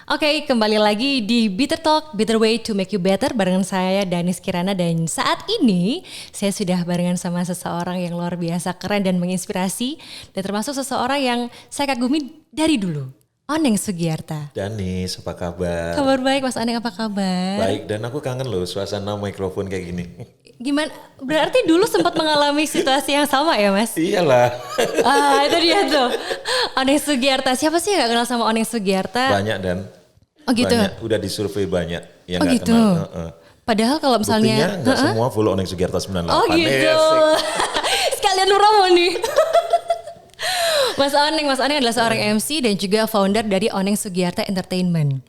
Oke, kembali lagi di Bitter Talk, Bitter Way to Make You Better barengan saya Danis Kirana, dan saat ini saya sudah barengan sama seseorang yang luar biasa keren dan menginspirasi, dan termasuk seseorang yang saya kagumi dari dulu, Oneng Sugiarta. Danis, apa kabar? Kabar baik Mas Oneng, apa kabar? Baik, dan aku kangen loh suasana mikrofon kayak gini. Gimana? Berarti dulu sempat mengalami situasi yang sama ya Mas? Iyalah. Itu dia tuh. Oneng Sugiarta. Siapa sih yang gak kenal sama Oneng Sugiarta? Banyak dan Oh gitu. banyak, udah disurvei banyak yang Oh gak gitu. kenal. Padahal kalau misalnya Buktinya gak semua follow Oneng Sugiarta 98. Oh gitu. Sekalian promo nih. Mas Oneng adalah seorang MC dan juga founder dari Oneng Sugiarta Entertainment.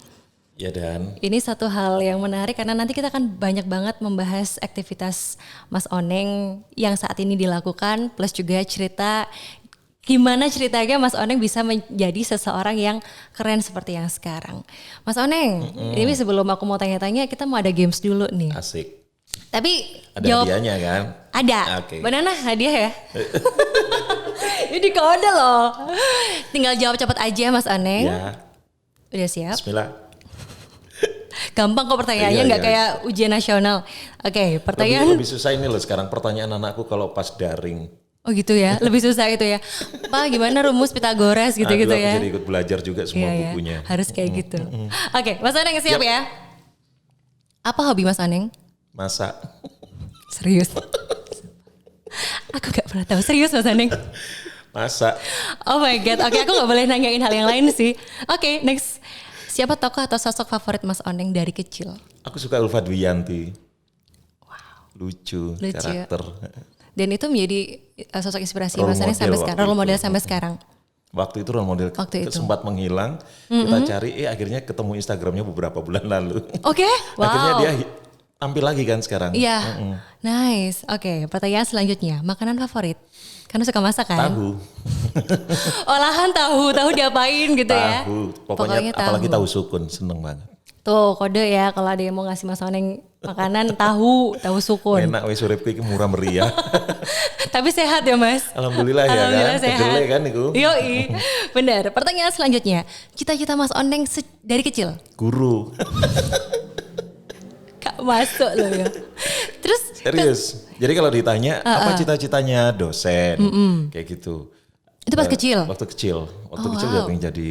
Ya dan Ini satu hal yang menarik karena nanti kita akan banyak banget membahas aktivitas Mas Oneng yang saat ini dilakukan, plus juga cerita gimana ceritanya Mas Oneng bisa menjadi seseorang yang keren seperti yang sekarang. Mas Oneng, ini sebelum aku mau tanya-tanya, kita mau ada games dulu nih. asik. Tapi Ada jawab hadiahnya kan? ada. Oke. Benar hadiah ya? Ini kode loh. Tinggal jawab cepat aja Mas Oneng. Ya, Udah siap? bismillah. Gampang kok pertanyaannya, Iya, nggak iya. kayak ujian nasional. Oke, pertanyaan. Lebih susah ini loh sekarang pertanyaan anakku kalau pas daring. Oh gitu ya, lebih susah itu ya. Pak, gimana rumus Pitagoras gitu-gitu Aku ya? jadi ikut belajar juga semua Iya ya, bukunya. harus kayak gitu. Oke, Mas Oneng siap ya? Apa hobi Mas Oneng? Masak. Serius? Aku gak pernah tahu. Serius Mas Oneng? Masak. Oh my god, oke aku gak boleh nanyain hal yang lain sih. Oke, next. Siapa tokoh atau sosok favorit Mas Oneng dari kecil? Aku suka Ulfa Dwiyanti. Lucu, Lucu. karakter. Dan itu menjadi sosok inspirasi Role Mas Oneng sampai model sekarang, waktu role model itu. sampai sekarang. Waktu itu role model Waktu itu. sempat menghilang, kita cari, akhirnya ketemu Instagramnya beberapa bulan lalu. Oke, wow. Akhirnya dia tampil lagi kan sekarang. Iya, nice. Oke, pertanyaan selanjutnya, makanan favorit? Karena suka masak kan? Tahu, Olahan tahu diapain gitu ya? tahu. Pokoknya apalagi tahu sukun, seneng banget. Tuh kode ya kalau ada yang mau ngasih Mas Oneng makanan tahu sukun. Enak wes uripku iki murah meriah. Tapi sehat ya Mas? Alhamdulillah ya Alhamdulillah kan. sehat. Kedelai kan itu. Yoi, benar. Pertanyaan selanjutnya, cita-cita Mas Oneng dari kecil? Guru. Gak masuk loh ya. Terus Serius. Jadi kalau ditanya apa cita-citanya dosen, kayak gitu. itu pas kecil? Waktu kecil. Waktu kecil udah pengen jadi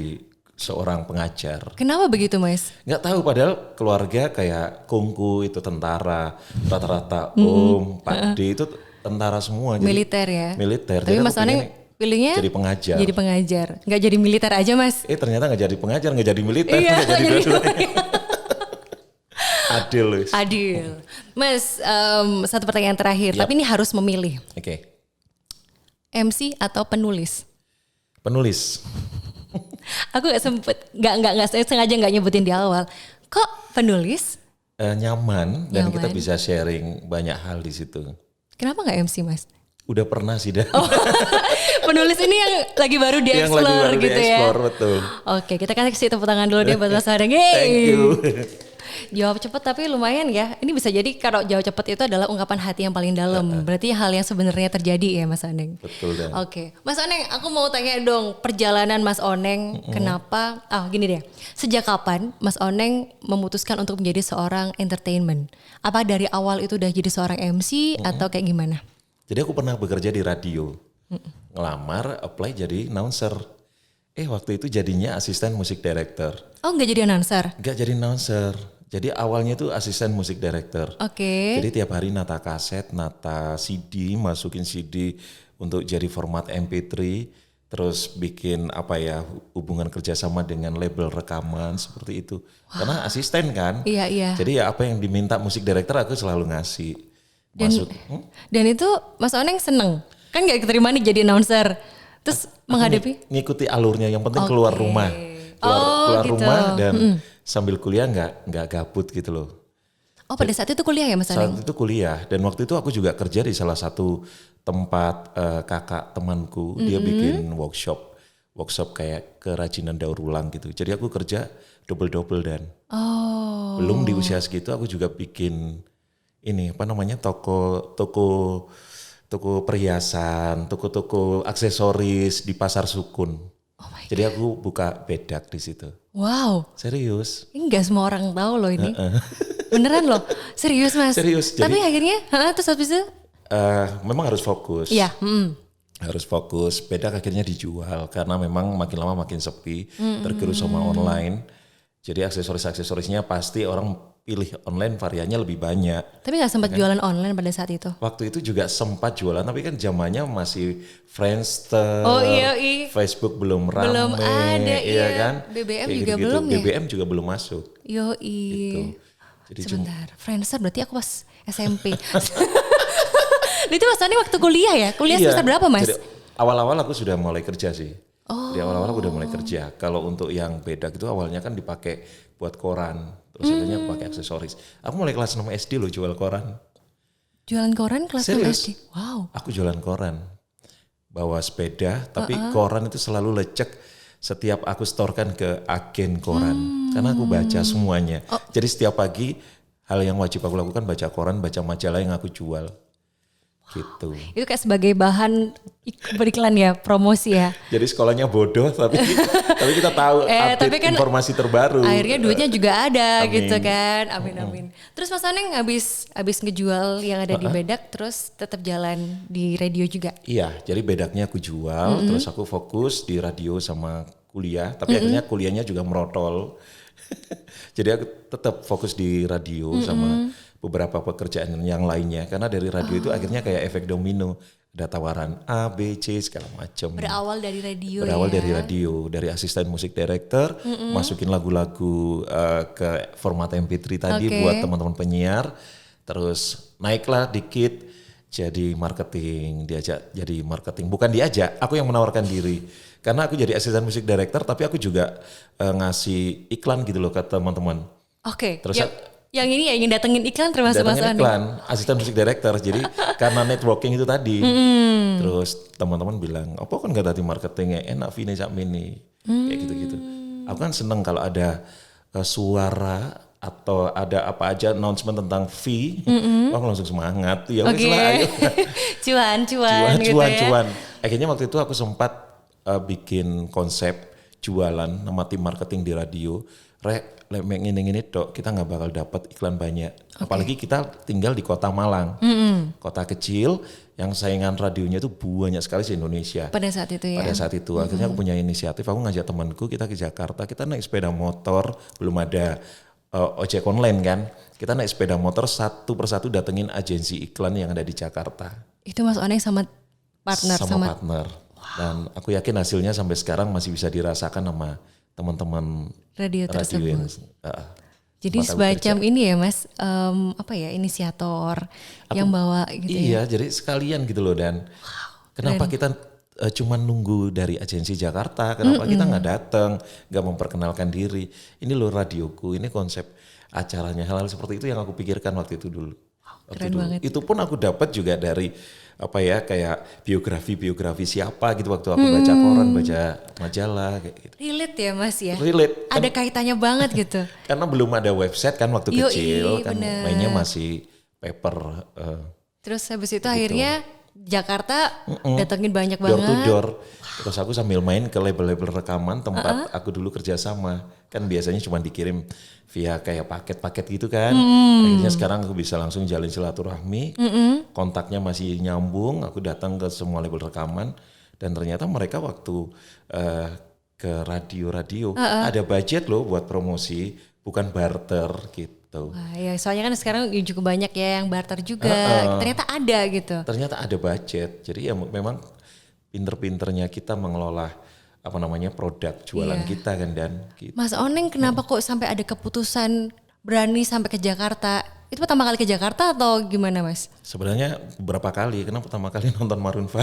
seorang pengajar. Kenapa begitu Mas? Nggak tahu, padahal keluarga kayak kongku itu tentara, rata-rata om, Pak D itu tentara semua. Jadi Militer ya? militer. Tapi Jadi aku Mas Oneng pengen pilihnya jadi pengajar. Jadi pengajar. Nggak jadi militer aja Mas? Ternyata nggak jadi pengajar, nggak jadi militer, Iya, nggak jadi nggak jadi dua-duanya. Adil wis. Adil. Mas, satu pertanyaan terakhir. Yap. Tapi ini harus memilih. Oke. MC atau penulis? Penulis. Aku nggak sengaja nggak nyebutin di awal. Kok penulis? Nyaman dan kita Nyaman. bisa sharing banyak hal di situ. Kenapa nggak MC Mas? Udah pernah sih dah. Penulis ini yang lagi baru Yang lagi di-explore baru gitu di-explore, ya. betul. Oke, kita kasih tepuk tangan dulu deh buat Mas Oneng. Thank you. Jawab cepet tapi lumayan ya. Ini bisa jadi kalau jawab cepet itu adalah ungkapan hati yang paling dalam. Berarti hal yang sebenarnya terjadi ya Mas Oneng. Betul dan. Oke, Mas Oneng, aku mau tanya dong perjalanan Mas Oneng. Kenapa? Gini deh. Sejak kapan Mas Oneng memutuskan untuk menjadi seorang entertainment? Apa dari awal itu udah jadi seorang MC atau kayak gimana? Jadi aku pernah bekerja di radio. Ngelamar, apply jadi announcer. Waktu itu jadinya asisten musik director. Oh, nggak jadi announcer? Gak jadi announcer. Jadi awalnya itu asisten musik director. Oke. Jadi tiap hari nata kaset, nata CD, masukin CD untuk jadi format MP3, terus bikin hubungan kerjasama dengan label rekaman seperti itu. Karena asisten kan. Iya, iya. Jadi ya apa yang diminta musik director aku selalu ngasih. Dan itu Mas Oneng seneng? Kan gak keterima nih jadi announcer. Terus menghadapi? Ngikuti alurnya, yang penting keluar rumah. Keluar gitu. rumah dan sambil kuliah nggak gabut gitu loh. Oh, pada saat itu kuliah ya Mas Oneng? Saat itu kuliah dan waktu itu aku juga kerja di salah satu tempat kakak temanku, dia bikin workshop kayak kerajinan daur ulang gitu. Jadi aku kerja double dan belum di usia segitu aku juga bikin ini toko perhiasan, toko aksesoris di Pasar Sukun. Oh my Jadi aku buka bedak di situ. Wow, Serius. enggak semua orang tahu loh ini. Beneran loh, serius Mas. Serius. Tapi Jadi akhirnya, terus habis itu? memang harus fokus. Iya, Harus fokus. Bedak akhirnya dijual karena memang makin lama makin sepi, tergerus sama online. Jadi aksesorisnya pasti orang pilih online variannya lebih banyak. Tapi nggak sempat jualan online pada saat itu? Waktu itu juga sempat jualan, tapi kan zamannya masih Friendster, Oh iya, Facebook belum rame, belum ada, iya. kan? BBM Kayak juga gitu-gitu. belum ya? BBM juga belum masuk. Yoi. Gitu. Jadi Sebentar, Friendster berarti aku pas SMP. Itu Mas Oni waktu kuliah ya? Kuliah iya, semester berapa Mas? jadi awal-awal aku sudah mulai kerja sih. Di awal-awal aku udah mulai kerja. Kalau untuk yang bedak itu awalnya kan dipakai buat koran. Terus akhirnya aku pakai aksesoris. Aku mulai kelas 6 SD loh jual koran. Jualan koran kelas 6 Serius? SD? Wow. Aku jualan koran. Bawa sepeda, tapi koran itu selalu lecek setiap aku setorkan ke agen koran. Karena aku baca semuanya. Jadi setiap pagi hal yang wajib aku lakukan baca koran, baca majalah yang aku jual. Gitu. Itu kayak sebagai bahan beriklan ya, promosi ya. Jadi sekolahnya bodoh tapi kita tahu update tapi kan informasi terbaru. Akhirnya duitnya juga ada Amin. gitu kan. Amin amin. Terus Mas Oneng habis ngejual yang ada di bedak terus tetap jalan di radio juga. Iya, jadi bedaknya aku jual, terus aku fokus di radio sama kuliah, tapi akhirnya kuliahnya juga merotol. Jadi aku tetap fokus di radio sama beberapa pekerjaan yang lainnya, karena dari radio itu akhirnya kayak efek domino, ada tawaran A, B, C segala macam. Berawal dari radio Berawal ya. dari radio, dari asisten musik director, masukin lagu-lagu ke format MP3 tadi buat teman-teman penyiar, terus naiklah dikit jadi marketing, bukan diajak, aku yang menawarkan diri. Karena aku jadi asisten musik director, tapi aku juga ngasih iklan gitu loh ke teman-teman. Oke. Terus yang ini ya ingin datengin iklan termasuk Mas datangin Oneng. iklan, asisten musik director. Jadi karena networking itu tadi, terus teman-teman bilang, apa kan gak tadi marketingnya enak Vini Sakmini, kayak gitu-gitu. Aku kan seneng kalau ada suara atau ada apa aja announcement tentang fee, aku langsung semangat. Ya wes lah, ayo. cuan gitu ya. Cuan. Akhirnya waktu itu aku sempat bikin konsep jualan nama tim marketing di radio. Ngini dok, kita nggak bakal dapat iklan banyak. Apalagi kita tinggal di kota Malang, kota kecil yang saingan radionya itu banyak sekali di Indonesia. Pada saat itu ya. Pada saat itu akhirnya aku punya inisiatif, aku ngajak temanku kita ke Jakarta, kita naik sepeda motor, belum ada ojek online kan. Kita naik sepeda motor satu persatu datengin agensi iklan yang ada di Jakarta. Itu Mas Oneng sama partner Sama partner. Dan aku yakin hasilnya sampai sekarang masih bisa dirasakan sama teman-teman radio tersebut. yang, Jadi semacam ini ya Mas, inisiator yang bawa gitu ya. Iya, jadi sekalian gitu loh. Dan kenapa kita cuma nunggu dari agensi Jakarta, kenapa kita nggak datang, nggak memperkenalkan diri. Ini loh radioku, ini konsep acaranya, hal-hal seperti itu yang aku pikirkan waktu itu dulu. Keren banget. Itu pun aku dapat juga dari kayak biografi siapa gitu waktu aku baca koran, baca majalah kayak gitu. Relate ya Mas ya. Relate. Ada kaitannya banget gitu. Karena belum ada website kan waktu kecil, kan bener. mainnya masih paper. Terus habis itu akhirnya Jakarta datengin banyak Door banget. to door. Terus aku sambil main ke label-label rekaman tempat aku dulu kerja sama. Kan biasanya cuma dikirim via kayak paket-paket gitu kan. Akhirnya sekarang aku bisa langsung jalin silaturahmi. Kontaknya masih nyambung. Aku datang ke semua label rekaman. Dan ternyata mereka waktu ke radio-radio ada budget loh buat promosi. Bukan barter gitu. Wah, ya soalnya kan sekarang cukup banyak ya yang barter juga. Ternyata ada gitu. Ternyata ada budget. Jadi ya memang pinter-pinternya kita mengelola produk jualan kita kan dan gitu. Mas Oneng kenapa kok sampai ada keputusan berani sampai ke Jakarta? Itu pertama kali ke Jakarta atau gimana Mas? Sebenarnya beberapa kali, karena pertama kali nonton Maroon 5.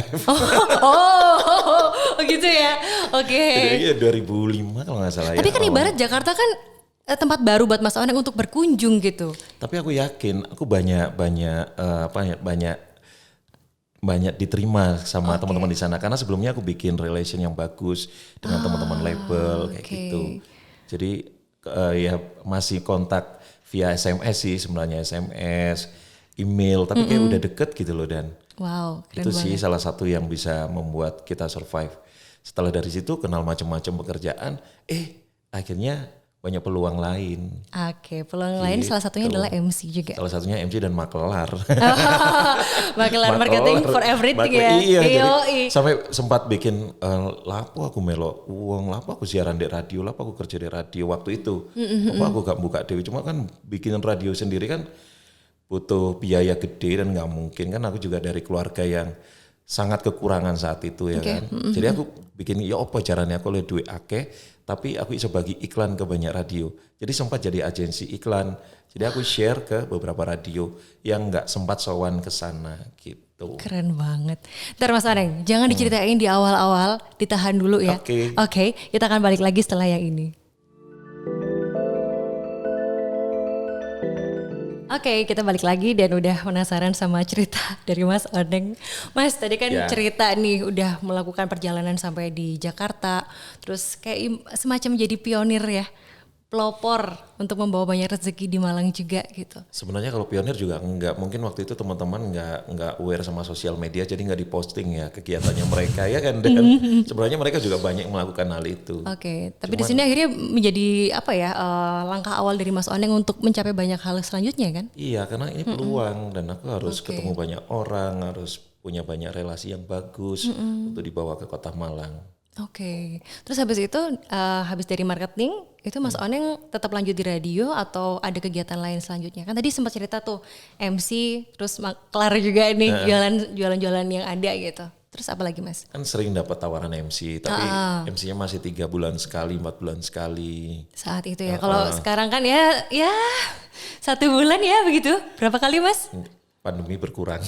Oh gitu ya. Oke. Jadi 2005 kalau nggak salah. Tapi kan ibarat Jakarta kan tempat baru buat Mas Oneng untuk berkunjung gitu. Tapi aku yakin aku banyak diterima sama teman-teman di sana, karena sebelumnya aku bikin relation yang bagus dengan teman-teman label kayak gitu. Jadi ya masih kontak via SMS sih sebenarnya, SMS, email, tapi kayak udah deket gitu loh. Dan Wow, keren Itu sih banget. salah satu yang bisa membuat kita survive. Setelah dari situ kenal macam-macam pekerjaan, akhirnya banyak peluang lain. Oke, peluang lain salah satunya adalah Gitu. MC juga. Salah satunya MC dan makelar. Bakalan marketing Makelar, for everything ya. iya jadi Yoi. sampai sempat bikin lapo aku melo uang, lapo aku siaran di radio, lapo aku kerja di radio waktu itu. Apa aku gak buka dewi, cuma kan bikin radio sendiri kan butuh biaya gede dan nggak mungkin kan aku juga dari keluarga yang sangat kekurangan saat itu ya kan. Jadi aku bikin ya apa caranya aku oleh duit akeh tapi aku bisa bagi iklan ke banyak radio. Jadi sempat jadi agensi iklan. Jadi aku share ke beberapa radio yang nggak sempat sowan ke sana gitu. Keren banget. Ntar Mas Oneng, jangan diceritain di awal-awal, ditahan dulu ya. Oke. Oke, kita akan balik lagi setelah yang ini. Oke, kita balik lagi dan udah penasaran sama cerita dari Mas Oneng. Mas, tadi kan Ya. cerita nih udah melakukan perjalanan sampai di Jakarta, terus kayak semacam jadi pionir ya, pelopor untuk membawa banyak rezeki di Malang juga gitu. Sebenarnya kalau pionir juga enggak, mungkin waktu itu teman-teman enggak aware sama sosial media jadi enggak diposting ya kegiatannya mereka ya kan, dan sebenarnya mereka juga banyak melakukan hal itu. Oke, tapi di sini akhirnya menjadi apa ya, langkah awal dari Mas Oneng untuk mencapai banyak hal selanjutnya kan? Iya, karena ini peluang dan aku harus Oke. ketemu banyak orang, harus punya banyak relasi yang bagus untuk dibawa ke kota Malang. Oke, terus habis itu habis dari marketing itu Mas Oneng tetap lanjut di radio atau ada kegiatan lain selanjutnya? Kan tadi sempat cerita tuh MC, terus kelar juga nih jualan-jualan yang ada gitu. Terus apa lagi Mas? Kan sering dapat tawaran MC, tapi MC-nya masih 3 bulan sekali, 4 bulan sekali. Saat itu ya. Kalau sekarang kan ya 1 bulan ya begitu. Berapa kali Mas? Pandemi berkurang.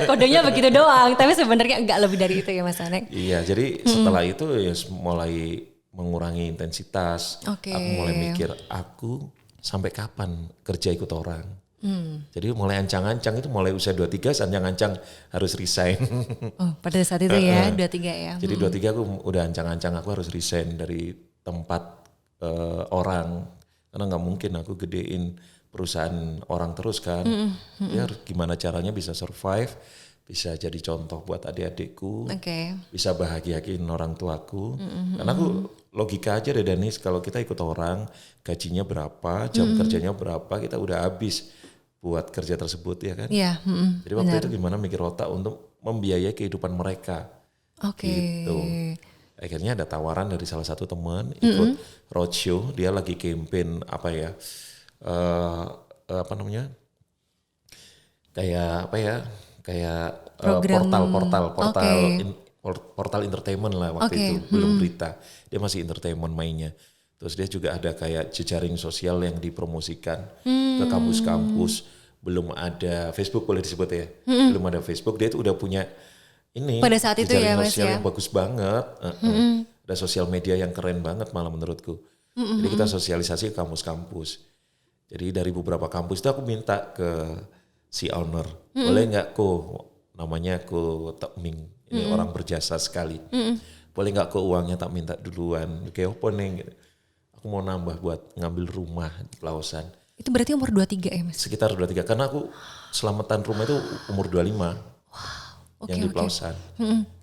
Kodenya begitu doang, tapi sebenarnya enggak lebih dari itu ya Mas Oneng. Iya, jadi setelah itu ya mulai mengurangi intensitas. Oke. Aku mulai mikir, aku sampai kapan kerja ikut orang? Jadi mulai ancang-ancang itu mulai usia 23, ancang-ancang harus resign. Oh, pada saat itu ya 23 ya. Jadi 23 aku udah ancang-ancang aku harus resign dari tempat orang. Karena nggak mungkin aku gedein perusahaan orang terus kan. Ya harus gimana caranya bisa survive, bisa jadi contoh buat adik-adikku, Oke. bisa bahagiain orang tuaku. Karena aku logika aja deh Danis, kalau kita ikut orang, gajinya berapa, jam kerjanya berapa, kita udah habis buat kerja tersebut ya kan. Iya, Jadi waktu itu gimana mikir otak untuk membiayai kehidupan mereka. Oke. Gitu. Akhirnya ada tawaran dari salah satu teman ikut roadshow, dia lagi campaign apa ya, apa namanya, kayak apa ya, kayak Program. portal entertainment lah waktu Oke, itu, belum berita, dia masih entertainment mainnya. Terus dia juga ada kayak jejaring sosial yang dipromosikan ke kampus-kampus, belum ada Facebook boleh disebut ya, belum ada Facebook, dia itu udah punya ini Pada saat itu jejaring ya, Mas, sosial ya? yang bagus banget, ada sosial media yang keren banget malah menurutku. Jadi kita sosialisasi ke kampus-kampus. Jadi dari beberapa kampus itu aku minta ke si owner, boleh nggak namanya Tek Ming, ini orang berjasa sekali. Boleh nggak uangnya tak minta duluan, kayak apa nih? Gitu. Aku mau nambah buat ngambil rumah di Pelausan. Itu berarti umur 23 ya Mas? Sekitar 23, karena aku selamatan rumah itu umur 25 yang di Pelausan.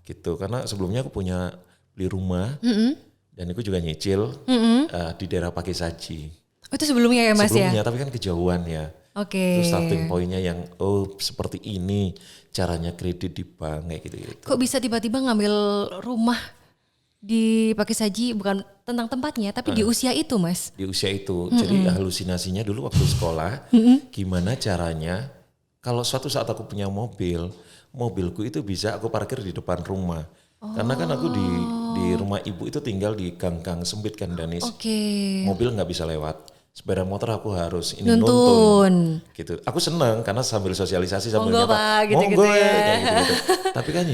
Gitu, karena sebelumnya aku punya beli rumah dan aku juga nyicil di daerah Pakai Saji. Oh, itu sebelumnya ya Mas Sebelumnya, ya? tapi kan kejauhan ya. Oke. Terus starting pointnya yang seperti ini caranya kredit di bank kayak gitu. Kok bisa tiba-tiba ngambil rumah di Pakai Saji, bukan tentang tempatnya tapi di usia itu Mas? Di usia itu, jadi halusinasinya dulu waktu sekolah, gimana caranya kalau suatu saat aku punya mobilku itu bisa aku parkir di depan rumah. Karena kan aku di rumah ibu itu tinggal di gang-gang sempit kan Danis. Oke. Mobil nggak bisa lewat. Sepeda motor aku harus ini Nuntun. nuntun. Gitu. Aku seneng karena sambil sosialisasi sambil Monggo, nyapa. Pak, gitu-gitu ya. Kayak gitu-gitu. Tapi kan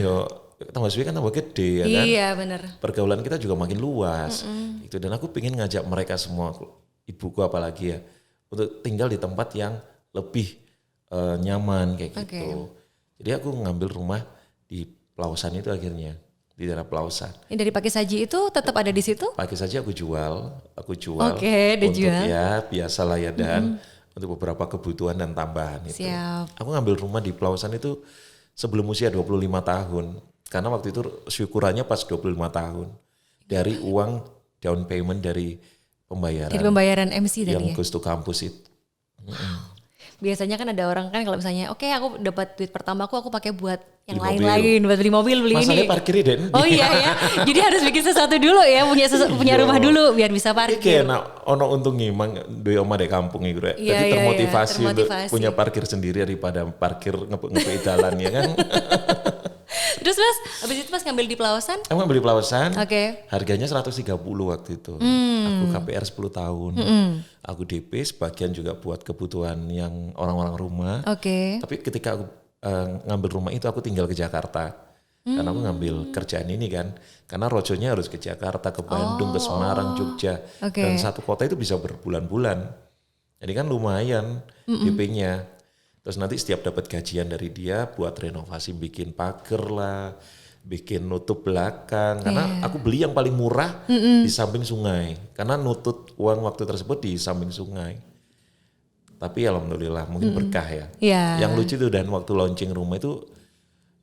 tambah suwi kan tambah gede ya kan. Iya benar. Pergaulan kita juga makin luas. Gitu. Dan aku pengen ngajak mereka semua, ibuku apalagi ya, untuk tinggal di tempat yang lebih nyaman kayak gitu. Jadi aku ngambil rumah di Pelausan itu akhirnya, di daerah Pelausan. Ini dari Pakai Saji itu tetap ada di situ? Pagi saja aku jual Oke, untuk dijual. ya biasalah ya, dan untuk beberapa kebutuhan dan tambahan itu. Siap. Aku ngambil rumah di Pelausan itu sebelum usia 25 tahun. Karena waktu itu syukurannya pas 25 tahun. Dari uang down payment dari pembayaran MC tadi yang ya. Goes to Campus itu. Biasanya kan ada orang kan kalau misalnya oke, aku dapat duit pertama aku pakai buat yang Beli lain-lain, buat beli mobil, beli Masalahnya ini. parkirnya Den. Oh iya ya. Jadi harus bikin sesuatu dulu ya, punya rumah dulu biar bisa Iki parkir. enak ono untungnya mang duwe omah di kampung iku rek. Iya, Jadi iya, termotivasi iya, untuk termotivasi. punya parkir sendiri daripada parkir ngepe jalan ya kan. Terus Mas, habis itu Mas ngambil di Pelausan? Emang beli Pelausan, Oke. harganya 130 waktu itu. Aku KPR 10 tahun. Aku DP sebagian juga buat kebutuhan yang orang-orang rumah. Oke. Tapi ketika aku ngambil rumah itu aku tinggal ke Jakarta. Karena aku ngambil kerjaan ini kan. Karena rojonya harus ke Jakarta, ke Bandung, ke Semarang, Jogja. Oke. Dan satu kota itu bisa berbulan-bulan. Jadi kan lumayan DP-nya. Terus nanti setiap dapat gajian dari dia buat renovasi, bikin pagar lah, bikin nutup belakang. Karena aku beli yang paling murah di samping sungai. Karena nutut uang waktu tersebut di samping sungai. Tapi alhamdulillah mungkin berkah ya. Iya. Yang lucu tuh dan waktu launching rumah itu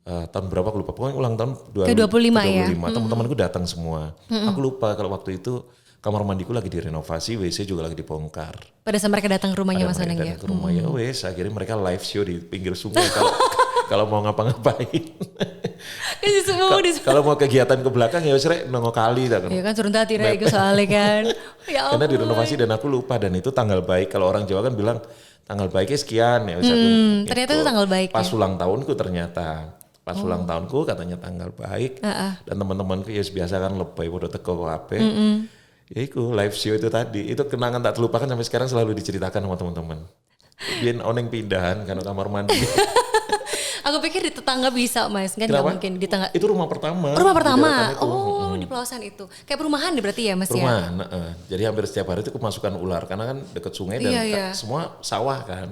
tahun berapa aku lupa. Pokoknya ulang tahun Ke-25 ya? Teman-temanku datang semua. Aku lupa kalau waktu itu kamar mandiku lagi direnovasi, WC juga lagi dibongkar. Pada saat mereka datang ke rumahnya Mas Mereka Oneng ya. datang ke rumah ya wes akhirnya mereka live show di pinggir sungai kalau kalau mau ngapa-ngapain. Kalau mau kegiatan ke belakang ya wes rek nongol kali dah kan. Iya kan turun tati rek itu soalnya kan. Ya Karena ampun. direnovasi dan aku lupa dan itu tanggal baik. Kalau orang Jawa kan bilang tanggal baiknya sekian ya. Ternyata itu tanggal baik Pas ya? ulang tahunku ternyata. Pas ulang tahunku katanya tanggal baik. Dan teman-temanku ya biasa kan lebay bodo teko HP. Ya itu live show itu tadi. Itu kenangan tak terlupakan sampai sekarang selalu diceritakan sama teman-teman. Biar Oneng pindahan karena kamar mandi. Aku pikir di tetangga bisa Mas, kan nggak Kenapa? mungkin di tetangga. Itu rumah pertama. Rumah di pertama. deretan itu. Oh, di Pelausan itu. Kayak perumahan deh berarti ya Mas ya. Rumah. Jadi hampir setiap hari itu kemasukan ular karena kan deket sungai dan Iya. semua sawah kan.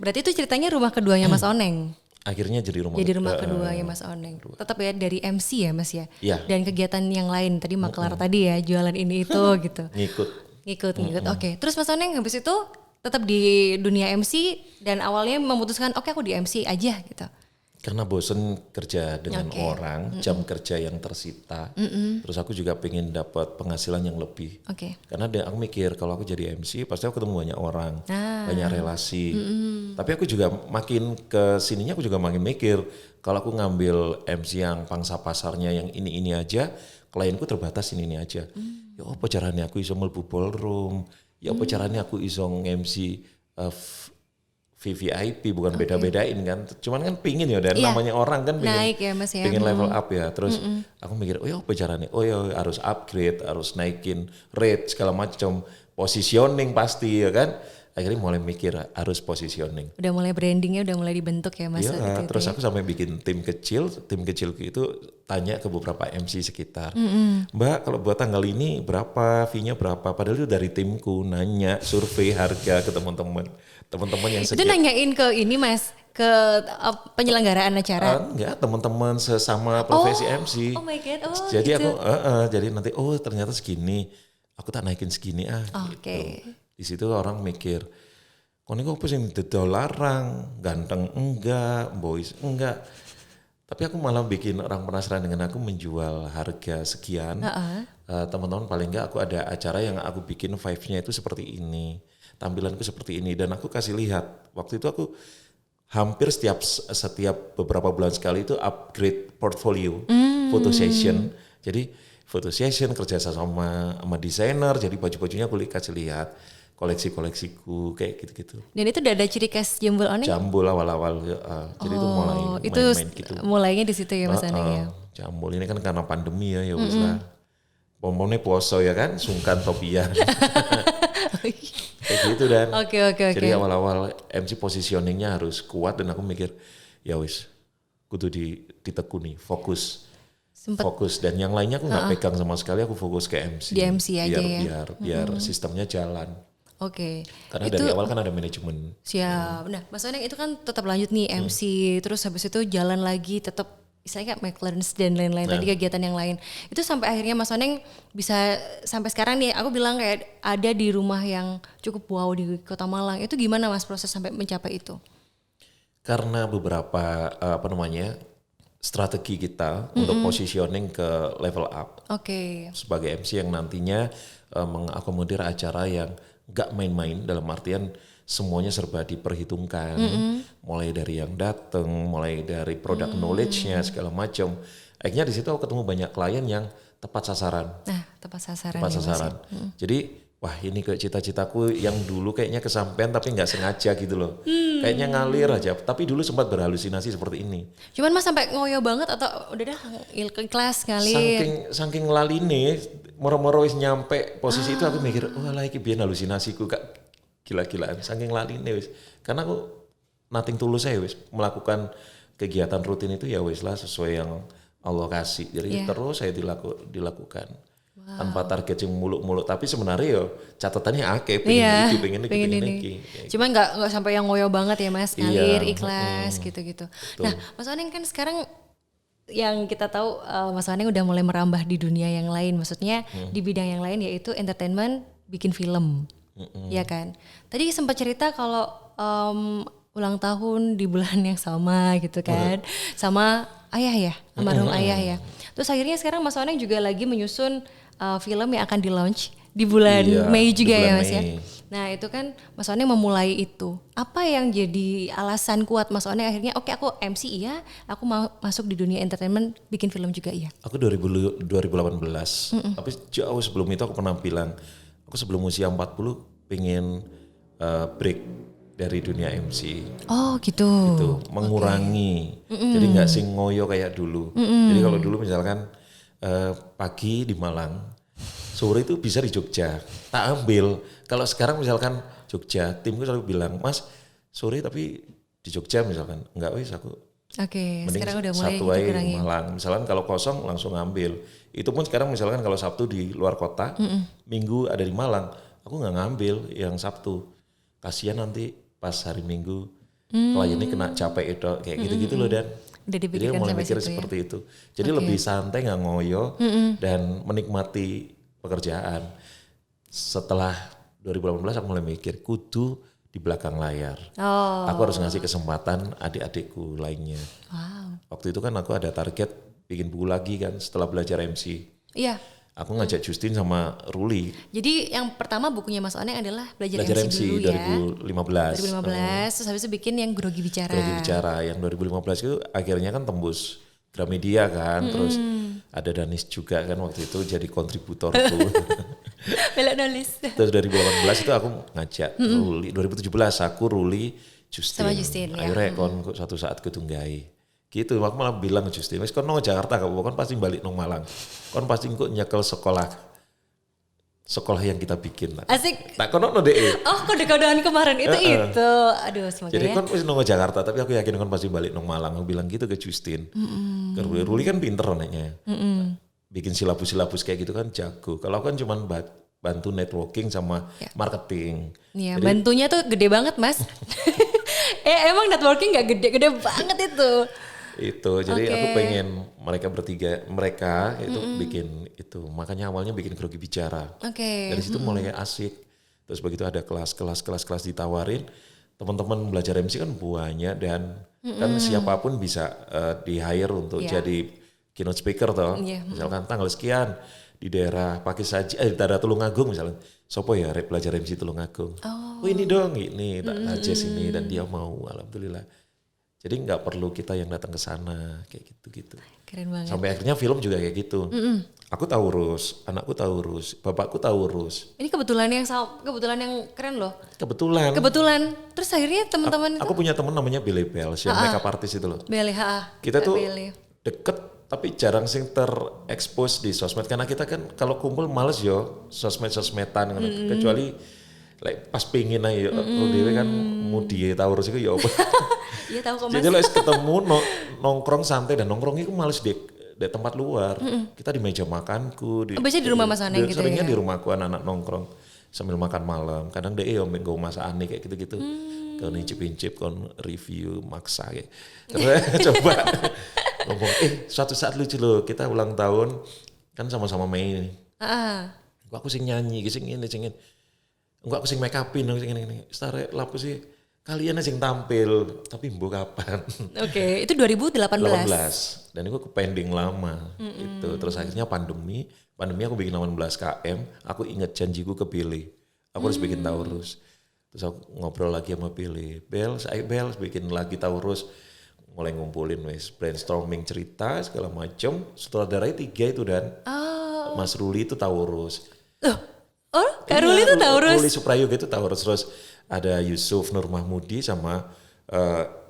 Berarti itu ceritanya rumah keduanya Mas Oneng. Akhirnya jadi rumah. Jadi rumah keduanya Mas Oneng. Tetap ya dari MC ya Mas ya. Iya. Dan kegiatan yang lain tadi maklar tadi ya, jualan ini itu gitu. Ngikut. Ngikut. Oke. Terus Mas Oneng habis itu tetap di dunia MC dan awalnya memutuskan oke aku di MC aja gitu. Karena bosen kerja dengan orang, jam kerja yang tersita. Terus aku juga pengen dapat penghasilan yang lebih. Oke. Karena aku mikir kalau aku jadi MC pasti aku ketemu banyak orang, banyak relasi. Tapi aku juga makin ke sininya aku juga makin mikir kalau aku ngambil MC yang pangsa pasarnya yang ini aja, klienku terbatas ini aja. Ya apa caranya aku iso mlebu ballroom? Ya apa caranya aku iso MC VVIP bukan beda-bedain kan. Cuman kan pingin ya dan namanya orang kan pingin Naik ya Mas ya. pengen level up ya. Terus aku mikir, oh ya apa caranya? Oh ya harus upgrade, harus naikin rate segala macam, positioning pasti ya kan. Akhirnya mulai mikir harus positioning. Udah mulai brandingnya udah mulai dibentuk ya Mas. Iya, terus aku sampai bikin tim kecilku itu tanya ke beberapa MC sekitar. Mbak kalau buat tanggal ini berapa, fee-nya berapa? Padahal itu dari timku nanya, survei harga ke teman-teman yang Itu nanyain ke ini Mas, ke penyelenggaraan acara. Enggak, teman-teman sesama profesi MC. Oh my God, Jadi gitu. jadi nanti ternyata segini, aku tak naikin segini gitu. Oke. Di situ orang mikir, kok ini kok sing didol larang, ganteng enggak, boys enggak. Tapi aku malah bikin orang penasaran dengan aku menjual harga sekian. Teman-teman paling enggak aku ada acara yang aku bikin vibe-nya itu seperti ini. Tampilanku seperti ini dan aku kasih lihat. Waktu itu aku hampir setiap beberapa bulan sekali itu upgrade portfolio, photo session. Jadi photo session kerja sama desainer, jadi baju-bajunya aku kasih lihat. Koleksi-koleksiku kayak gitu-gitu. Dan itu udah ada ciri khas Jambul Oneng? Jambul awal-awal jadi itu mulai itu main-main gitu. mulainya di situ ya Mas Oneng ya. Jambul ini kan karena pandemi ya wis lah. Pomone poso ya kan, sungkan topian. Kayak gitu dan. Oke. Jadi awal-awal MC positioningnya harus kuat dan aku mikir ya wis kudu ditekuni, fokus. Fokus dan yang lainnya aku nggak pegang sama sekali, aku fokus ke MC. Di MC aja ya. Biar sistemnya jalan. Oke. Karena dari awal kan ada manajemen. Siap. Nah, Mas Oneng itu kan tetap lanjut nih MC, terus habis itu jalan lagi tetap misalnya kayak McLaren dan lain-lain tadi kegiatan yang lain. Itu sampai akhirnya Mas Oneng bisa sampai sekarang nih aku bilang kayak ada di rumah yang cukup wow di Kota Malang. Itu gimana Mas proses sampai mencapai itu? Karena beberapa strategi kita untuk positioning ke level up Oke. sebagai MC yang nantinya mengakomodir acara yang gak main-main, dalam artian semuanya serba diperhitungkan, mulai dari yang datang, mulai dari product knowledge-nya segala macam. Akhirnya di situ aku ketemu banyak klien yang tepat sasaran. Nah, tepat sasaran. Tepat ya, Mas, sasaran. Jadi wah ini kayak cita-citaku yang dulu kayaknya kesampaian tapi nggak sengaja gitu loh. Kayaknya ngalir aja. Tapi dulu sempat berhalusinasi seperti ini. Cuman Mas sampai ngoyo banget atau udah dah ikhlas ngalir? Saking laline, moro-moro wis nyampe posisi itu aku mikir, wah lah iki biyen halusinasiku kak gila-gilaan. Saking laline wis. Karena aku nothing tulus saya wis melakukan kegiatan rutin itu ya wis lah sesuai yang Allah kasih. Jadi terus saya dilakukan. Tanpa target yang muluk-muluk, tapi sebenarnya yo catatannya akeh pengen iki. Cuman nggak sampai yang ngoyo banget ya Mas, ngalir ikhlas gitu-gitu. Nah Mas Oneng kan sekarang yang kita tahu Mas Oneng udah mulai merambah di dunia yang lain, maksudnya di bidang yang lain yaitu entertainment, bikin film, ya kan. Tadi sempat cerita kalau ulang tahun di bulan yang sama gitu kan, sama ayah ya, almarhum ayah ya. Terus akhirnya sekarang Mas Oneng juga lagi menyusun film yang akan di-launch di bulan Mei juga ya Mas ya. Nah itu kan Mas Oneng memulai itu. Apa yang jadi alasan kuat Mas Oneng akhirnya oke, aku MC iya, aku mau masuk di dunia entertainment, bikin film juga iya. Aku 2018, tapi jauh sebelum itu aku pernah bilang, aku sebelum usia 40 pengen break dari dunia MC. Oh gitu. Gitu, mengurangi. Jadi nggak sing ngoyo kayak dulu. Jadi kalau dulu misalkan pagi di Malang, sore itu bisa di Jogja, tak ambil. Kalau sekarang misalkan Jogja, timku selalu bilang, Mas sore tapi di Jogja misalkan, enggak wis aku. Oke, Mending sekarang udah mulai Sabtu aja di Malang. Misalkan kalau kosong langsung ambil. Itu pun sekarang misalkan kalau Sabtu di luar kota, Minggu ada di Malang, aku nggak ngambil yang Sabtu. Kasihan nanti pas hari Minggu kliennya kena capek itu kayak gitu-gitu loh Dan. Jadi mulai mikir seperti itu. Jadi lebih santai, nggak ngoyo dan menikmati pekerjaan. Setelah 2018 aku mulai mikir kudu di belakang layar. Aku harus ngasih kesempatan adik-adikku lainnya. Waktu itu kan aku ada target bikin buku lagi kan setelah belajar MC. Iya. Aku ngajak Justin sama Ruli. Jadi yang pertama bukunya Mas Oneng adalah belajar MC dulu 2015. 2015, terus habis itu bikin yang Grogi Bicara. Grogi Bicara yang 2015 itu akhirnya kan tembus Gramedia kan, terus ada Danis juga kan waktu itu jadi kontributorku. Belok nulis. Terus 2018 itu aku ngajak Ruli, 2017 aku Ruli, Justin. Sama Justin ya. Akhirnya kon suatu saat ketunggai. Gitu, aku malah bilang ke Justin, wis kon nang Jakarta kamu kon pasti balik nang Malang. Kon pasti kok nyekel sekolah yang kita bikin lah. Asik. Tak kono no deh. Oh kode-kodean kemarin itu. Aduh semoga jadi ya. kon wis nang Jakarta tapi aku yakin kon pasti balik nang Malang. Aku bilang gitu ke Justin. Ke Ruli kan pinter anaknya. Bikin silabus-silabus kayak gitu kan jago. Kalau aku kan cuma bantu networking sama marketing. Iya, bantunya tuh gede banget Mas. Emang networking gak gede-gede banget itu. Itu jadi aku pengen mereka itu bikin itu, makanya awalnya bikin Grogi Bicara. Dari situ mulai asik. Terus begitu ada kelas ditawarin, teman-teman belajar MC kan banyak dan kan siapapun bisa di hire untuk jadi keynote speaker toh. Misalkan tanggal sekian di daerah Pakisaji, daerah Tulungagung misalnya, sopo ya belajar MC Tulungagung. Oh ini dong, ini tak suggest ini dan dia mau, alhamdulillah. Jadi nggak perlu kita yang datang ke sana kayak gitu-gitu. Keren banget. Sampai akhirnya film juga kayak gitu. Aku tahu urus, anakku tahu urus, bapakku tahu urus. Ini kebetulan yang keren loh. Kebetulan. Terus akhirnya teman-teman aku punya teman namanya Billy Bells yang makeup artist itu loh. Billy, kita tuh deket tapi jarang sing terekspos di sosmed karena kita kan kalau kumpul males yo sosmedan kecuali pas pengen aja dewe kan mau dia tahu urus itu ya apa. Iya tahu kok Mas. Jadi lah ketemu nongkrong santai dan nongkrong itu males di tempat luar. Kita di meja makanku. Biasanya di rumah Mas Oneng gitu ya? Seringnya di rumahku anak-anak nongkrong sambil makan malam. Kadang deh ngomong masak aneh kayak gitu-gitu. Kalau incip-incip kon review maksa kayak. Terus coba ngomong suatu saat lucu loh kita ulang tahun kan sama-sama Mei. Aku sing nyanyi, sing ini. Enggak aku sing make upin, sing ini. Stare lapu sih. kalian aja yang tampil, tapi mbok kapan? Oke, itu 2018. 18. Dan itu pending lama gitu. Terus akhirnya pandemi aku bikin 18 KM, aku inget janjiku ke Billy. Aku harus bikin Taurus. Terus aku ngobrol lagi sama Billy. Bel bikin lagi Taurus. Mulai ngumpulin brainstorming cerita segala macam. Sutradaranya 3 itu dan Mas Ruli itu Taurus. Kak Ruli itu Taurus? Ruli Suprayoga itu Taurus. Terus ada Yusuf Nur Mahmudi sama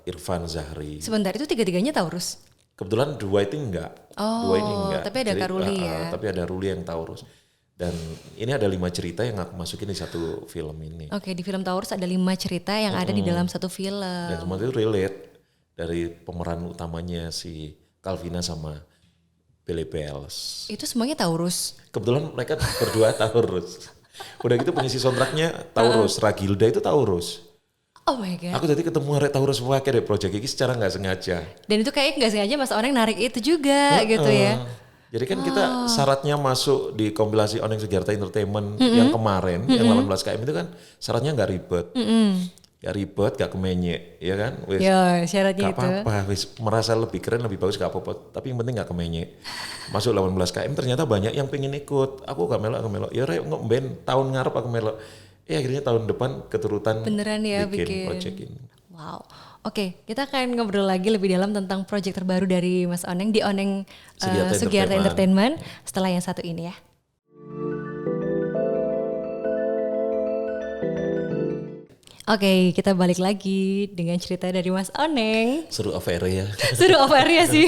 Irfan Zahri. Sebentar, itu tiga-tiganya Taurus? Kebetulan 2 itu enggak. 2 ini enggak. Tapi ada Kak Ruli ya. Tapi ada Ruli yang Taurus. Dan ini ada 5 cerita yang aku masukin di satu film ini. Oke, di film Taurus ada 5 cerita yang ada di dalam satu film. Dan semua itu relate dari pemeran utamanya si Calvina sama Billy Bells. Itu semuanya Taurus? Kebetulan mereka berdua Taurus. Udah gitu pengisi soundtracknya Taurus. Ragilda itu Taurus. Oh my God. Aku tadi ketemu Arek Taurus pakai deh project ini secara nggak sengaja. Dan itu kayak nggak sengaja Mas Oneng narik itu juga gitu ya. Jadi kan kita syaratnya masuk di kompilasi Oneng Sugiarta Entertainment yang kemarin, yang 18 KM itu kan syaratnya nggak ribet. Gak ribet, gak kemenyek, ya kan? Wis, ya syaratnya gak itu. apa-apa, wis merasa lebih keren, lebih bagus, gak apa-apa. Tapi yang penting gak kemenyek. Masuk 18 KM ternyata banyak yang pengen ikut. Aku gak melok. Ya Rek, ben tahun ngarep aku melok. Akhirnya tahun depan keturutan beneran ya bikin project ini. Wow. Oke, kita akan ngobrol lagi lebih dalam tentang project terbaru dari Mas Oneng di Oneng Sugiarta Entertainment setelah yang satu ini ya. Oke, kita balik lagi dengan cerita dari Mas Oneng. Seru affair ya. Seru affair ya sih.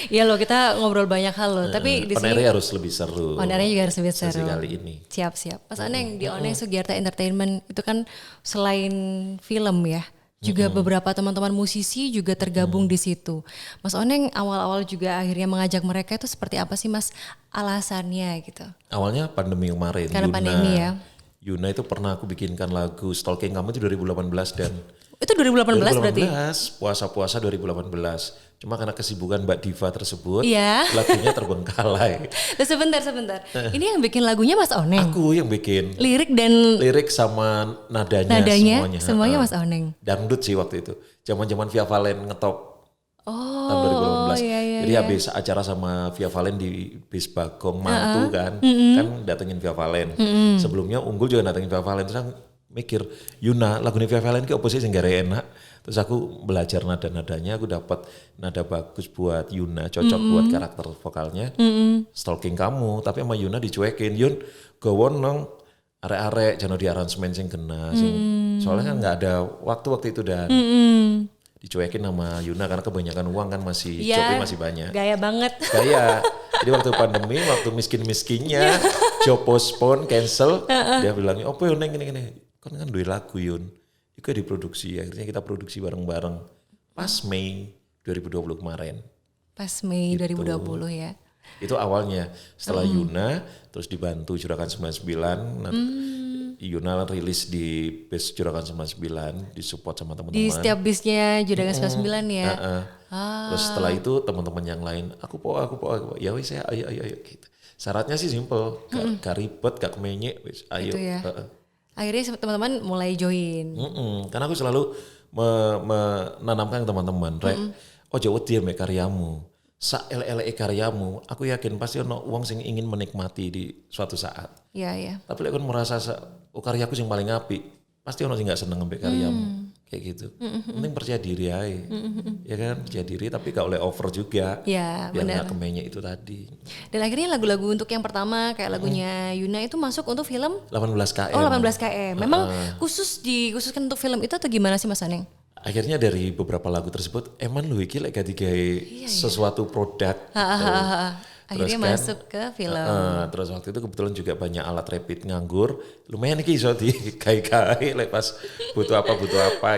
Iya loh, kita ngobrol banyak hal loh. Tapi di sini harus lebih seru. On airnya juga harus lebih seru. Kali ini. Siap. Mas Oneng di Oneng Sugiarta Entertainment itu kan selain film ya, juga beberapa teman-teman musisi juga tergabung di situ. Mas Oneng awal-awal juga akhirnya mengajak mereka itu seperti apa sih Mas alasannya gitu? Awalnya pandemi kemarin. Karena pandemi ya. Yuna itu pernah aku bikinkan lagu Stalking Kamu itu 2018 dan itu 2018 berarti? Puasa-puasa 2018. Cuma karena kesibukan Mbak Diva tersebut, lagunya terbengkalai. Sebentar. Ini yang bikin lagunya Mas Oneng? Aku yang bikin. Lirik sama nadanya semuanya Mas Oneng? Dangdut sih waktu itu. Zaman-zaman Via Valen ngetop. Tahun 2018. Jadi habis acara sama Via Valen di bis Bagong Mantu kan datengin Via Valen. Sebelumnya Unggul juga datengin Via Valen. Terus aku mikir, Yuna lagunya Via Valen ki opo sih sing gare enak. Terus aku belajar nada-nadanya, aku dapat nada bagus buat Yuna, cocok buat karakter vokalnya. Stalking Kamu, tapi sama Yuna dicuekin. Yun, gawon nong arek-arek jangan di aransemen sing kena sing. Soalnya kan enggak ada waktu itu dan dicuekin sama Yuna karena kebanyakan uang kan masih jobnya masih banyak. Gaya banget. Gaya. Jadi waktu pandemi, waktu miskin-miskinnya, job postpone, cancel, dia bilang, "Opo yo neng gini. Kan duwe lagu Yun." Itu diproduksi, akhirnya kita produksi bareng-bareng. Pas Mei 2020 kemarin. Pas Mei 2020 ya. Itu awalnya. Setelah Yuna, terus dibantu Juragan 99. Yuna rilis di bis Juragan 99, disupport sama teman-teman. Di setiap bisnya Juragan 99 ya. Terus setelah itu teman-teman yang lain, aku po, ya wis ya, ayo gitu. Syaratnya sih simple, gak ribet, gak kemenyek, wis ayo. Itu ya. Akhirnya teman-teman mulai join. Karena aku selalu menanamkan ke teman-teman, Rek, ojo wedi mek karyamu. Saelek karyamu, aku yakin pasti ono wong sing ingin menikmati di suatu saat. Iya. Tapi lek kon merasa karyaku sing paling apik, pasti ono sing gak seneng ambek karyamu. Kayak gitu. Penting percaya diri aja. Ya kan, percaya diri tapi gak oleh over juga. Iya, biar benar. gak kemenyek itu tadi. Dan akhirnya lagu-lagu untuk yang pertama kayak lagunya Yuna itu masuk untuk film 18 KM. Oh, 18 KM. Memang dikhususkan untuk film itu atau gimana sih Mas Oneng? Akhirnya dari beberapa lagu tersebut, emang lu iki lek gak sesuatu produk. Akhirnya kan, masuk ke film. Terus waktu itu kebetulan juga banyak alat rapid nganggur. Lumayan iki iso di kai-kai lek pas butuh apa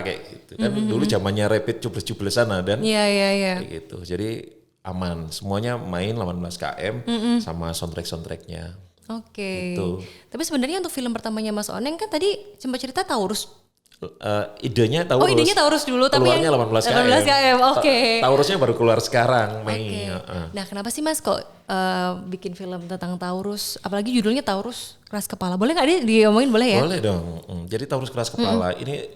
kayak gitu. Kan dulu zamannya rapid cubles-cublesan dan Iya. kayak gitu. Jadi aman. Semuanya main 18 KM sama soundtrack-soundtracknya. Oke. Gitu. Tapi sebenarnya untuk film pertamanya Mas Oneng kan tadi sempat cerita Taurus. Idenya Taurus. Idenya Taurus dulu tapi keluarnya 18 KM. 18 KM. Oke. Taurusnya baru keluar sekarang Mei. Nah, kenapa sih Mas kok bikin film tentang Taurus? Apalagi judulnya Taurus Keras Kepala. Boleh nggak diomongin boleh ya? Boleh dong. Jadi Taurus Keras Kepala ini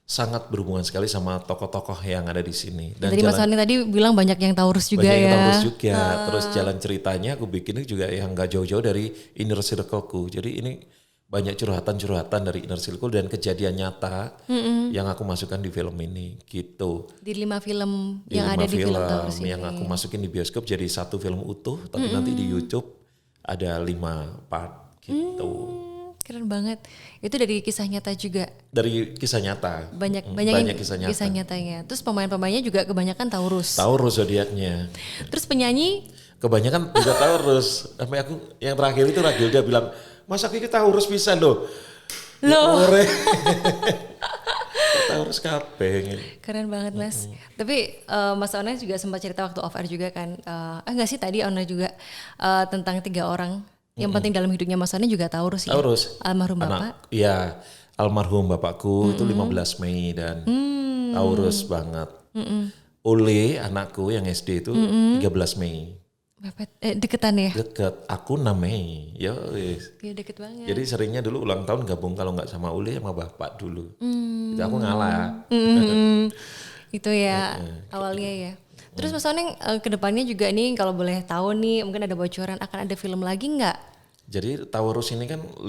sangat berhubungan sekali sama tokoh-tokoh yang ada di sini. Dan Tadi Mas Oning tadi bilang banyak yang Taurus juga banyak ya. yang Taurus juga. Terus jalan ceritanya aku bikinnya juga yang gak jauh-jauh dari inner circleku. Jadi ini banyak curhatan-curhatan dari inner circle dan kejadian nyata yang aku masukkan di film ini gitu. Di 5 film Di yang 5 ada di film Taurus ini. yang aku masukin di bioskop jadi satu film utuh, tapi nanti di YouTube ada 5 part gitu. Keren banget. Itu dari kisah nyata juga. Dari kisah nyata. Banyak kisah nyatanya. Terus pemain-pemainnya juga kebanyakan Taurus. Taurus zodiaknya. Terus penyanyi Kebanyakan juga Taurus. Sampai aku yang terakhir itu Ragilda bilang, "Masa kita Taurus bisa loh?" Loh. Taurus kabeh. Keren banget Mas. Tapi Mas Ona juga sempat cerita waktu off air juga kan. Enggak sih tadi Ona juga tentang 3 orang. Yang penting dalam hidupnya Mas Ona juga Taurus ya. Taurus. Almarhum Bapak. Iya, almarhum bapakku itu 15 Mei dan Taurus banget. Ule anakku yang SD itu 13 Mei. Deketan ya? Deket, aku 6 Mei. Ya wis. Iya deket banget. Jadi seringnya dulu ulang tahun gabung kalau nggak sama Ule sama bapak dulu. Itu aku ngalah. Itu ya awalnya ya. Terus Mas Oneng kedepannya juga nih kalau boleh tahu nih mungkin ada bocoran akan ada film lagi nggak? Jadi Taurus ini kan 5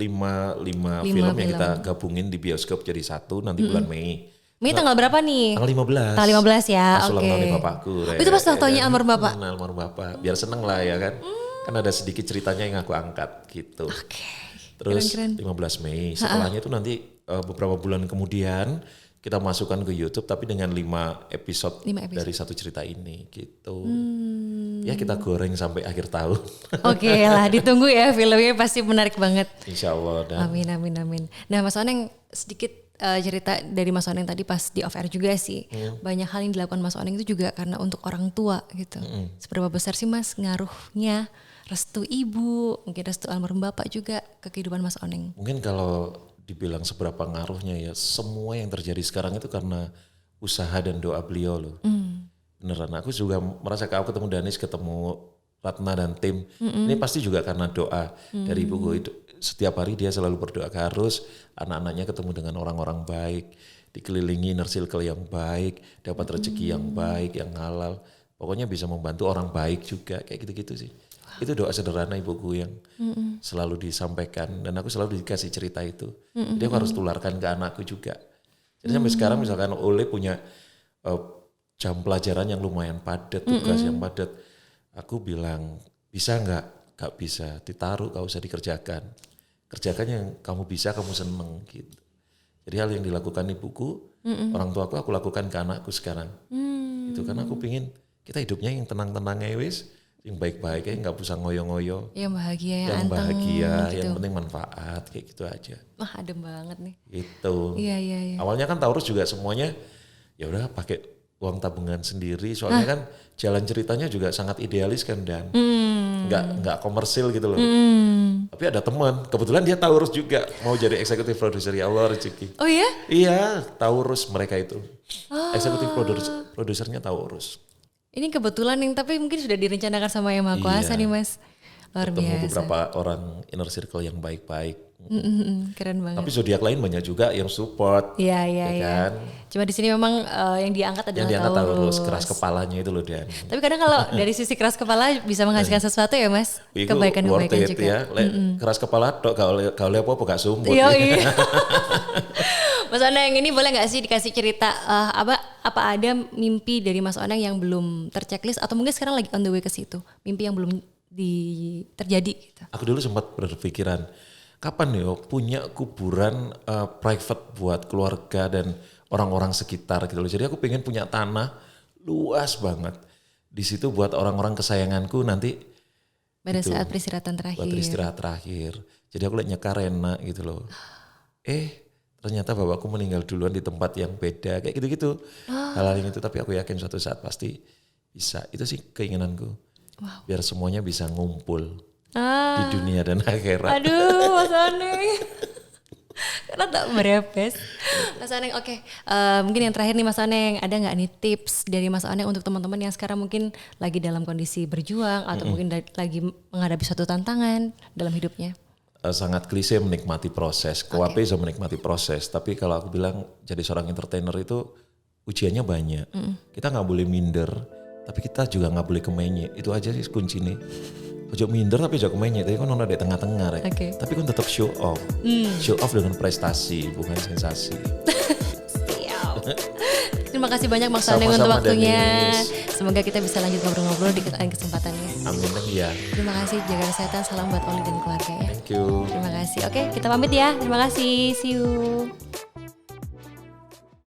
film yang kita gabungin di bioskop jadi satu nanti bulan Mei. Mei tanggal berapa nih? Tanggal 15. Tanggal 15 ya, Pas ulang oke. tahunnya bapakku. Itu pas ulang tahunnya almarhum bapak? Almarhum bapak. Biar seneng lah ya kan. Kan ada sedikit ceritanya yang aku angkat gitu. Oke. Terus Keren. 15 Mei. Setelahnya itu nanti beberapa bulan kemudian kita masukkan ke YouTube tapi dengan 5 episode dari satu cerita ini gitu. Ya kita goreng sampai akhir tahun. Oke lah, ditunggu ya filmnya pasti menarik banget. Insya Allah. Dan Amin. Nah Mas Oneng sedikit cerita dari Mas Oneng tadi pas di off air juga sih. Banyak hal yang dilakukan Mas Oneng itu juga karena untuk orang tua gitu. Seberapa besar sih Mas ngaruhnya restu ibu, mungkin restu almarhum bapak juga ke kehidupan Mas Oneng? mungkin kalau dibilang seberapa ngaruhnya ya semua yang terjadi sekarang itu karena usaha dan doa beliau loh. Beneran aku juga merasa kalau aku ketemu Danis, ketemu Ratna dan tim ini pasti juga karena doa dari ibuku. Itu setiap hari dia selalu berdoa harus anak-anaknya ketemu dengan orang-orang baik, dikelilingi inner circle yang baik, dapat rezeki yang baik, yang halal, pokoknya bisa membantu orang baik juga kayak gitu-gitu sih. Itu doa sederhana ibuku yang selalu disampaikan dan aku selalu dikasih cerita itu. Jadi aku harus tularkan ke anakku juga. Jadi sampai sekarang misalkan Ole punya jam pelajaran yang lumayan padat, tugas yang padat. Aku bilang, bisa nggak? Gak bisa, ditaruh, gak usah dikerjakan. Kerjakan yang kamu bisa, kamu seneng gitu. Jadi hal yang dilakukan ibuku, orang tuaku aku lakukan ke anakku sekarang. Itu karena aku pingin kita hidupnya yang tenang-tenang wis. Yang baik-baik ya, nggak usah ngoyo-ngoyo. Yang bahagia, yang anteng. Bahagia, gitu. yang penting manfaat, kayak gitu aja. Wah adem banget nih. Gitu. Iya. Awalnya kan Taurus juga semuanya, ya udah pakai uang tabungan sendiri. Soalnya kan jalan ceritanya juga sangat idealis kan dan nggak komersil gitu loh. Tapi ada teman, kebetulan dia Taurus juga mau jadi eksekutif produser, ya Allah rezeki. Oh iya? Iya, Taurus mereka itu. Eksekutif produsernya Taurus. Ini kebetulan yang tapi mungkin sudah direncanakan sama Yang Maha Kuasa nih Mas. Luar Ketemu biasa. beberapa orang inner circle yang baik-baik. Keren banget. Tapi zodiak lain banyak juga yang support. Iya. Kan? Cuma di sini memang yang diangkat adalah Yang diangkat Taurus, keras kepalanya itu loh Dan. Tapi kadang kalau dari sisi keras kepala bisa menghasilkan sesuatu ya Mas. Kebaikan-kebaikan juga. Ya. Keras kepala tok gak oleh apa-apa gak sumput. Iya. Mas Oneng ini boleh nggak sih dikasih cerita apa ada mimpi dari Mas Oneng yang belum terchecklist atau mungkin sekarang lagi on the way ke situ, mimpi yang belum terjadi gitu. Aku dulu sempat berpikiran kapan ya punya kuburan private buat keluarga dan orang-orang sekitar gitu loh. Jadi aku pengen punya tanah luas banget di situ buat orang-orang kesayanganku nanti pada saat peristirahatan terakhir. Buat istirahat terakhir. Jadi aku liat Nyekarena gitu loh. Ternyata bapakku meninggal duluan di tempat yang beda kayak gitu-gitu. Hal-hal yang itu tapi aku yakin suatu saat pasti bisa. Itu sih keinginanku. Wow. Biar semuanya bisa ngumpul di dunia dan akhirat. Aduh Mas Oneng. Karena tak berepes. Mas Oneng oke. Mungkin yang terakhir nih Mas Oneng. Ada gak nih tips dari Mas Oneng untuk teman-teman yang sekarang mungkin lagi dalam kondisi berjuang. Atau mungkin lagi menghadapi suatu tantangan dalam hidupnya. sangat klise menikmati proses. KWP bisa menikmati proses, tapi kalau aku bilang jadi seorang entertainer itu ujiannya banyak. Kita nggak boleh minder, tapi kita juga nggak boleh kemenye. Itu aja sih kuncinya. Ojo minder tapi ojo kemenye. Tapi kan ada di tengah-tengah, rek. Tapi kan tetap show off. Show off dengan prestasi, bukan sensasi. Siap. Terima kasih banyak Mas Oneng untuk waktunya. Semoga kita bisa lanjut ngobrol-ngobrol di lain kesempatannya. Amin ya. Terima kasih, jaga kesehatan, salam buat Oli dan keluarga ya. Thank you. Terima kasih. Oke, kita pamit ya. Terima kasih. See you.